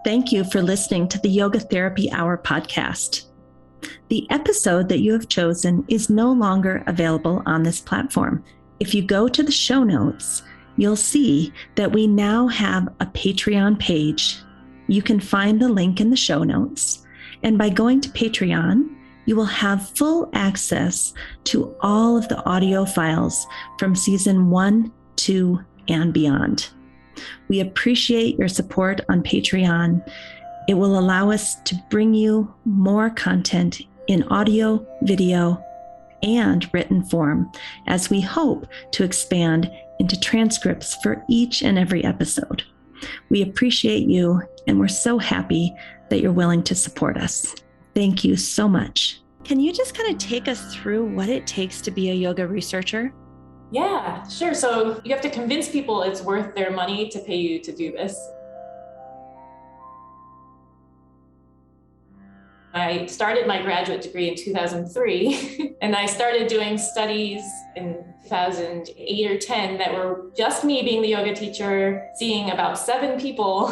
Thank you for listening to the Yoga Therapy Hour podcast. The episode that you have chosen is no longer available on this platform. If you go to the show notes, you'll see that we now have a Patreon page. You can find the link in the show notes. And by going to Patreon, you will have full access to all of the audio files from season 1, 2, and beyond. We appreciate your support on Patreon. It will allow us to bring you more content in audio, video, and written form, as we hope to expand into transcripts for each and every episode. We appreciate you, and we're so happy that you're willing to support us. Thank you so much. Can you just kind of take us through what it takes to be a yoga researcher? Yeah, sure. So you have to convince people it's worth their money to pay you to do this. I started my graduate degree in 2003, and I started doing studies in 2008 or 10 that were just me being the yoga teacher, seeing about 7 people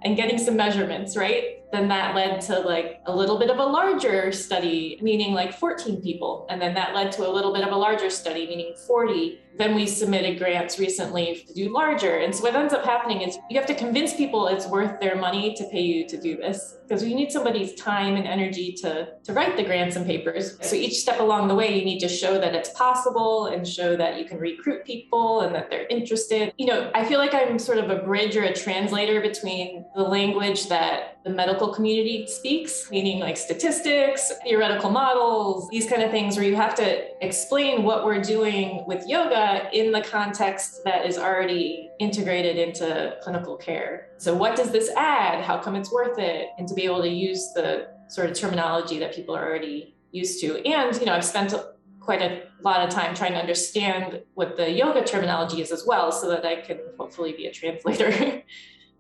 and getting some measurements, right? Then that led to like a little bit of a larger study, meaning like 14 people. And then that led to a little bit of a larger study, meaning 40. Then we submitted grants recently to do larger. And so what ends up happening is you have to convince people it's worth their money to pay you to do this, because you need somebody's time and energy to write the grants and papers. So each step along the way, you need to show that it's possible and show that you can recruit people and that they're interested. You know, I feel like I'm sort of a bridge or a translator between the language that the medical community speaks, meaning like statistics, theoretical models, these kind of things where you have to explain what we're doing with yoga in the context that is already integrated into clinical care. So what does this add? How come it's worth it? And to be able to use the sort of terminology that people are already used to. And, you know, I've spent quite a lot of time trying to understand what the yoga terminology is as well, so that I can hopefully be a translator.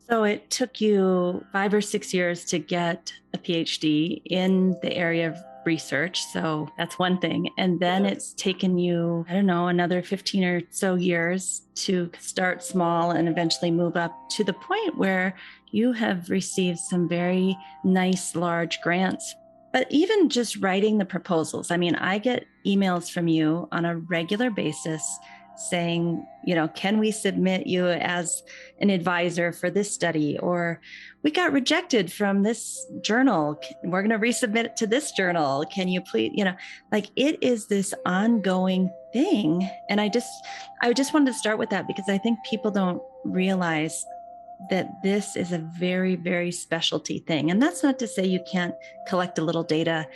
So it took you 5 or 6 years to get a PhD in the area of research. So that's one thing. And then it's taken you, I don't know, another 15 or so years to start small and eventually move up to the point where you have received some very nice large grants. But even just writing the proposals, I mean, I get emails from you on a regular basis saying, you know, can we submit you as an advisor for this study? Or we got rejected from this journal. We're going to resubmit it to this journal. Can you please, you know, like it is this ongoing thing. And I just wanted to start with that because I think people don't realize that this is a very, very specialty thing. And that's not to say you can't collect a little data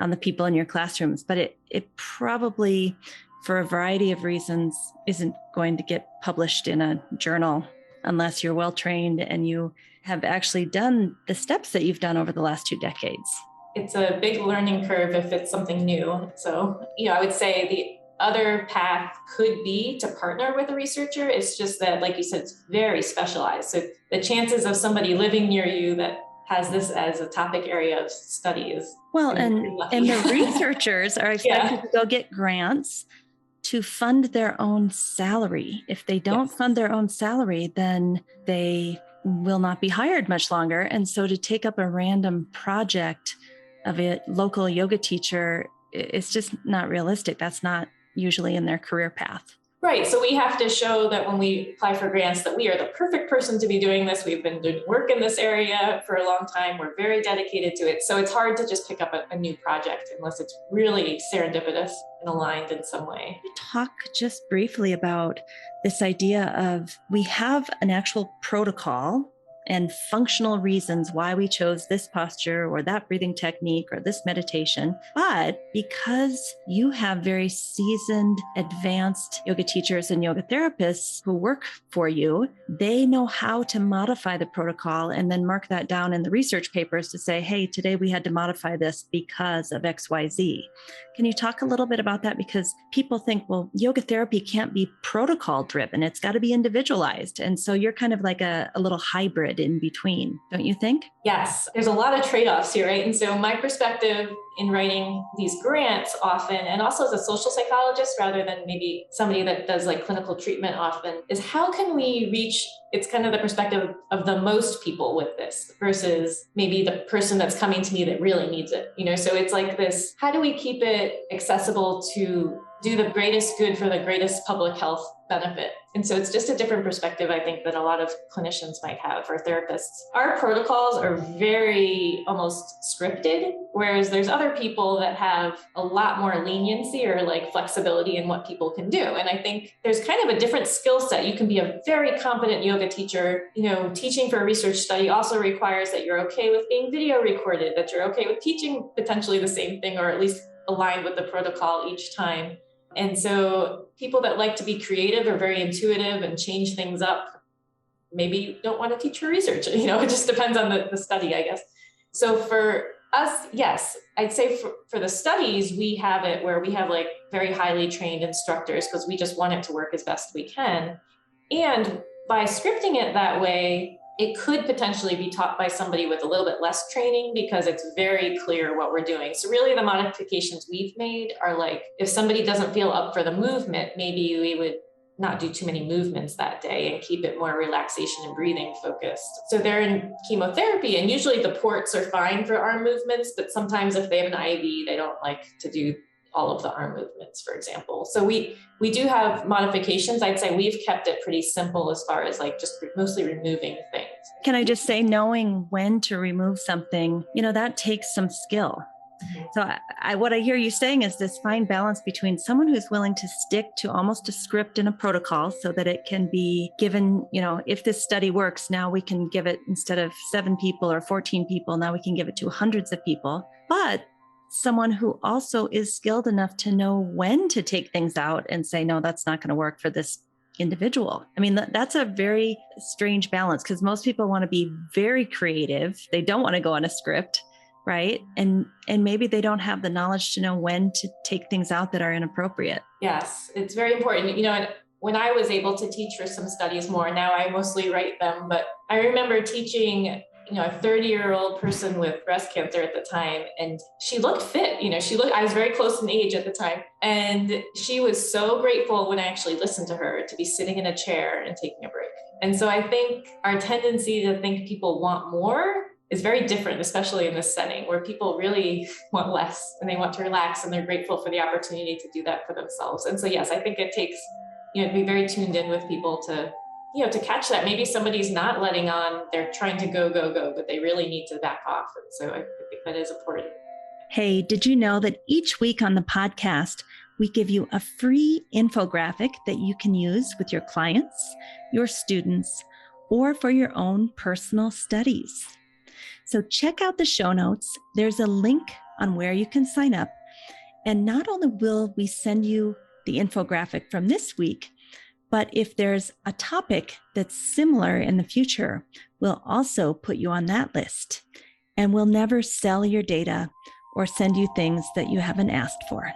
on the people in your classrooms, but it probably, for a variety of reasons, isn't going to get published in a journal unless you're well-trained and you have actually done the steps that you've done over the last 2 decades. It's a big learning curve if it's something new. So, you know, I would say the other path could be to partner with a researcher. It's just that, like you said, it's very specialized. So the chances of somebody living near you that has this as a topic area of study is well, and the researchers are expected to go get grants to fund their own salary. If they don't fund their own salary, then they will not be hired much longer. And so to take up a random project of a local yoga teacher, it's just not realistic. That's not usually in their career path. Right. So we have to show that when we apply for grants that we are the perfect person to be doing this. We've been doing work in this area for a long time. We're very dedicated to it. So it's hard to just pick up a new project unless it's really serendipitous and aligned in some way. Talk just briefly about this idea of we have an actual protocol and functional reasons why we chose this posture or that breathing technique or this meditation. But because you have very seasoned, advanced yoga teachers and yoga therapists who work for you, they know how to modify the protocol and then mark that down in the research papers to say, hey, today we had to modify this because of XYZ. Can you talk a little bit about that? Because people think, well, yoga therapy can't be protocol driven. It's got to be individualized. And so you're kind of like a little hybrid in between, don't you think? Yes, there's a lot of trade-offs here, right? And so my perspective in writing these grants often, and also as a social psychologist rather than maybe somebody that does like clinical treatment often, is how can we reach it's kind of the perspective of the most people with this versus maybe the person that's coming to me that really needs it, So it's like this, how do we keep it accessible to do the greatest good for the greatest public health benefit? And so it's just a different perspective, I think, than a lot of clinicians might have or therapists. Our protocols are very almost scripted, whereas there's other people that have a lot more leniency or like flexibility in what people can do. And I think there's kind of a different skill set. You can be a very competent yoga teacher. Teaching for a research study also requires that you're okay with being video recorded, that you're okay with teaching potentially the same thing, or at least aligned with the protocol each time. And so people that like to be creative or very intuitive and change things up, maybe don't want to teach for research. It just depends on the study, I guess. So for us, yes, I'd say for the studies, we have it where we have like very highly trained instructors because we just want it to work as best we can. And by scripting it that way, it could potentially be taught by somebody with a little bit less training because it's very clear what we're doing. So really the modifications we've made are like, if somebody doesn't feel up for the movement, maybe we would not do too many movements that day and keep it more relaxation and breathing focused. So they're in chemotherapy and usually the ports are fine for arm movements, but sometimes if they have an IV, they don't like to do all of the arm movements, for example. So we do have modifications. I'd say we've kept it pretty simple as far as like just mostly removing things. Can I just say, knowing when to remove something, that takes some skill. So what I hear you saying is this fine balance between someone who's willing to stick to almost a script and a protocol so that it can be given, if this study works, now we can give it instead of 7 people or 14 people, now we can give it to hundreds of people. But someone who also is skilled enough to know when to take things out and say, no, that's not going to work for this individual. I mean, that's a very strange balance because most people want to be very creative. They don't want to go on a script, right? And maybe they don't have the knowledge to know when to take things out that are inappropriate. Yes, it's very important. When I was able to teach for some studies more, now I mostly write them, but I remember teaching a 30-year-old person with breast cancer at the time. And she looked fit, I was very close in age at the time. And she was so grateful when I actually listened to her to be sitting in a chair and taking a break. And so I think our tendency to think people want more is very different, especially in this setting where people really want less and they want to relax and they're grateful for the opportunity to do that for themselves. And so, yes, I think it takes, to be very tuned in with people to catch that. Maybe somebody's not letting on, they're trying to go, but they really need to back off. And so I think that is important. Hey, did you know that each week on the podcast, we give you a free infographic that you can use with your clients, your students, or for your own personal studies? So check out the show notes. There's a link on where you can sign up. And not only will we send you the infographic from this week, but if there's a topic that's similar in the future, we'll also put you on that list. And we'll never sell your data or send you things that you haven't asked for.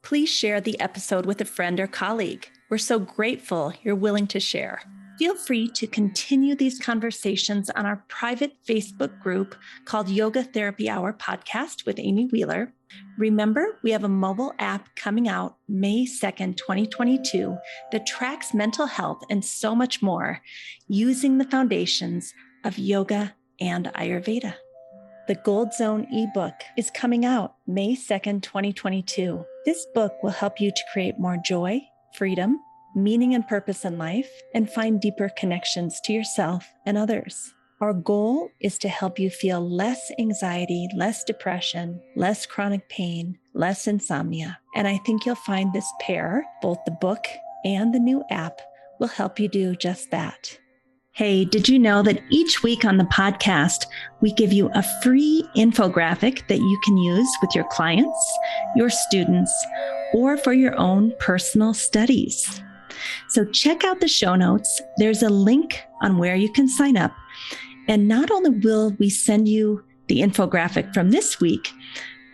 Please share the episode with a friend or colleague. We're so grateful you're willing to share. Feel free to continue these conversations on our private Facebook group called Yoga Therapy Hour Podcast with Amy Wheeler. Remember, we have a mobile app coming out May 2nd, 2022 that tracks mental health and so much more using the foundations of yoga and Ayurveda. The Gold Zone ebook is coming out May 2nd, 2022. This book will help you to create more joy, freedom, meaning and purpose in life, and find deeper connections to yourself and others. Our goal is to help you feel less anxiety, less depression, less chronic pain, less insomnia. And I think you'll find this pair, both the book and the new app, will help you do just that. Hey, did you know that each week on the podcast, we give you a free infographic that you can use with your clients, your students, or for your own personal studies? So check out the show notes. There's a link on where you can sign up. And not only will we send you the infographic from this week,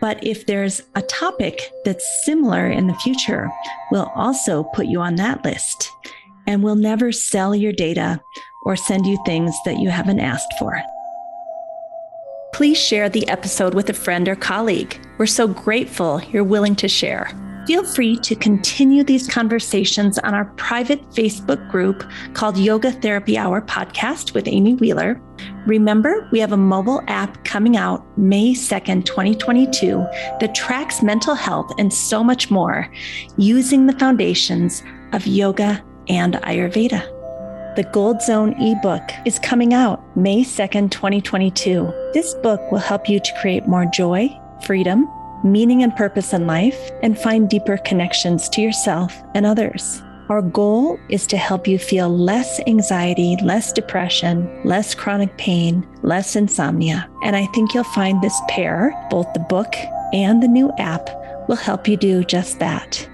but if there's a topic that's similar in the future, we'll also put you on that list. And we'll never sell your data or send you things that you haven't asked for. Please share the episode with a friend or colleague. We're so grateful you're willing to share. Feel free to continue these conversations on our private Facebook group called Yoga Therapy Hour Podcast with Amy Wheeler. Remember, we have a mobile app coming out May 2nd, 2022 that tracks mental health and so much more using the foundations of yoga and Ayurveda. The Gold Zone ebook is coming out May 2nd, 2022. This book will help you to create more joy, freedom, meaning and purpose in life, and find deeper connections to yourself and others. Our goal is to help you feel less anxiety, less depression, less chronic pain, less insomnia. And I think you'll find this pair, both the book and the new app, will help you do just that.